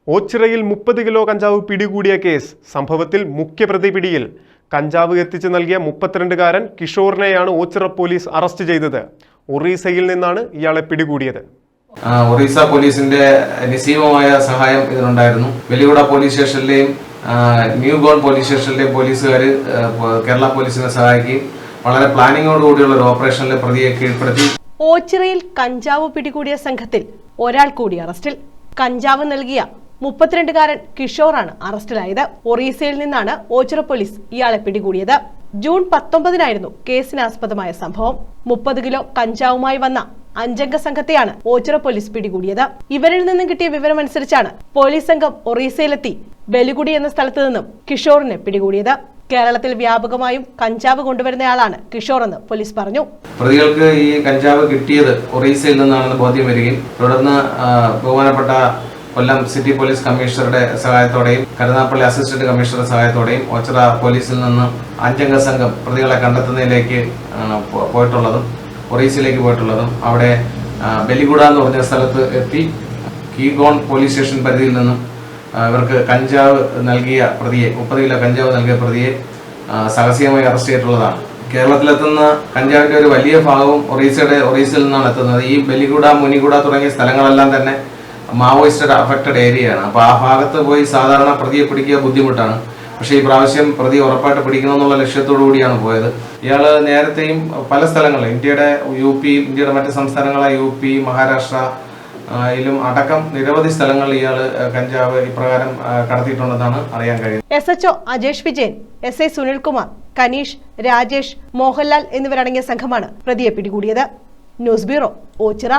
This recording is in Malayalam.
ഓച്ചിറയിൽ 30 കിലോ കഞ്ചാവ് പിടികൂടിയ കേസ്. സംഭവത്തിൽ മുഖ്യപ്രതി പിടിയിൽ. കഞ്ചാവ് എത്തിച്ചു നൽകിയ 32-കാരൻ കിഷോറിനെയാണ് ഓച്ചിറ പോലീസ് അറസ്റ്റ് ചെയ്തത്. ഒറീസയിൽ നിന്നാണ് ഇയാളെ പിടികൂടിയത്. ഒറീസ പോലീസിന്റെ നിസ്സീമമായ സഹായം ഇതിനുണ്ടായിരുന്നു. വെലിഗുഡ പോലീസ് സ്റ്റേഷനിലെയും ന്യൂ ഗോൺ പോലീസ് സ്റ്റേഷനിലെയും പോലീസുകാർ കേരള പോലീസിനെ സഹായിക്കുകയും വളരെ പ്ലാനിങ്ങോടുകൂടിയുള്ള ഒരു ഓപ്പറേഷനിലെ പ്രതിയെ കീഴ്പ്പെടുത്തി. ഓച്ചിറയിൽ കഞ്ചാവ് പിടികൂടിയ സംഘത്തിൽ ഒരാൾ കൂടി അറസ്റ്റിൽ. കഞ്ചാവ് നൽകിയ 32-കാരൻ കിഷോറാണ് അറസ്റ്റിലായത്. ഒറീസയിൽ നിന്നാണ് ഓച്ചിറ പോലീസ് ഇയാളെ പിടികൂടിയത്. ജൂൺ 19-നായിരുന്നു കേസിനാസ്പദമായ സംഭവം. 30 കിലോ കഞ്ചാവുമായി വന്ന 5-അംഗ സംഘത്തെയാണ് ഓച്ചിറ പോലീസ് പിടികൂടിയത്. ഇവരിൽ നിന്നും കിട്ടിയ വിവരമനുസരിച്ചാണ് പോലീസ് സംഘം ഒറീസയിലെത്തി വെലുകുടി എന്ന സ്ഥലത്ത് നിന്നും കിഷോറിനെ പിടികൂടിയത്. കേരളത്തിൽ വ്യാപകമായും കഞ്ചാവ് കൊണ്ടുവരുന്നയാളാണ് കിഷോർ എന്ന് പോലീസ് പറഞ്ഞു. പ്രതികൾക്ക് ഈ കഞ്ചാവ് കിട്ടിയത് ഒറീസയിൽ നിന്നാണെന്ന് ബോധ്യം വരികയും തുടർന്ന് ബഹുമാനപ്പെട്ട കൊല്ലം സിറ്റി പോലീസ് കമ്മീഷണറുടെ സഹായത്തോടെയും കരുനാഗപ്പള്ളി അസിസ്റ്റന്റ് കമ്മീഷണറുടെ സഹായത്തോടെയും ഓച്ചിറ പോലീസിൽ നിന്ന് 5-അംഗ സംഘം പ്രതികളെ കണ്ടെത്തുന്നതിലേക്ക് പോയിട്ടുള്ളതും ഒറീസയിലേക്ക് പോയിട്ടുള്ളതും അവിടെ വെലിഗുഡ എന്ന് പറഞ്ഞ സ്ഥലത്ത് എത്തി കീഗോൺ പോലീസ് സ്റ്റേഷൻ പരിധിയിൽ നിന്നും ഇവർക്ക് കഞ്ചാവ് നൽകിയ പ്രതിയെ 30 കിലോ കഞ്ചാവ് നൽകിയ പ്രതിയെ സാഹസികമായി അറസ്റ്റ് ചെയ്തിട്ടുള്ളതാണ്. കേരളത്തിലെത്തുന്ന കഞ്ചാവിന്റെ ഒരു വലിയ ഭാഗവും ഒറീസയിൽ നിന്നാണ് എത്തുന്നത്. ഈ വെലിഗുഡ, മുനിഗുഡ തുടങ്ങിയ സ്ഥലങ്ങളെല്ലാം തന്നെ മാവോയിസ്റ്റ് അഫക്റ്റഡ് ഏരിയയാണ്. അപ്പോൾ ആ ഭാഗത്ത് പോയി സാധാരണ പ്രതിയെ പിടിക്കുക ബുദ്ധിമുട്ടാണ്. പക്ഷേ ഈ പ്രാവശ്യം പ്രതി ഉറപ്പായിട്ട് പിടിക്കണമെന്നുള്ള ലക്ഷ്യത്തോടു കൂടിയാണ് പോയത്. ഇയാൾ നേരത്തെയും പല സ്ഥലങ്ങളിൽ ഇന്ത്യയുടെ മറ്റ് സംസ്ഥാനങ്ങളായ UP, മഹാരാഷ്ട്ര യിലും അടക്കം നിരവധി സ്ഥലങ്ങളിൽ ഇയാൾ കഞ്ചാവ് ഇപ്രകാരം കടത്തിയിട്ടുണ്ടെന്നാണ് അറിയാൻ കഴിയുന്നത്. SHO അജേഷ് വിജയൻ, SI സുനിൽകുമാർ, കനീഷ്, രാജേഷ്, മോഹൻലാൽ എന്നിവരടങ്ങിയ സംഘമാണ് പ്രതിയെ പിടികൂടിയത്. News bureau, Ochira.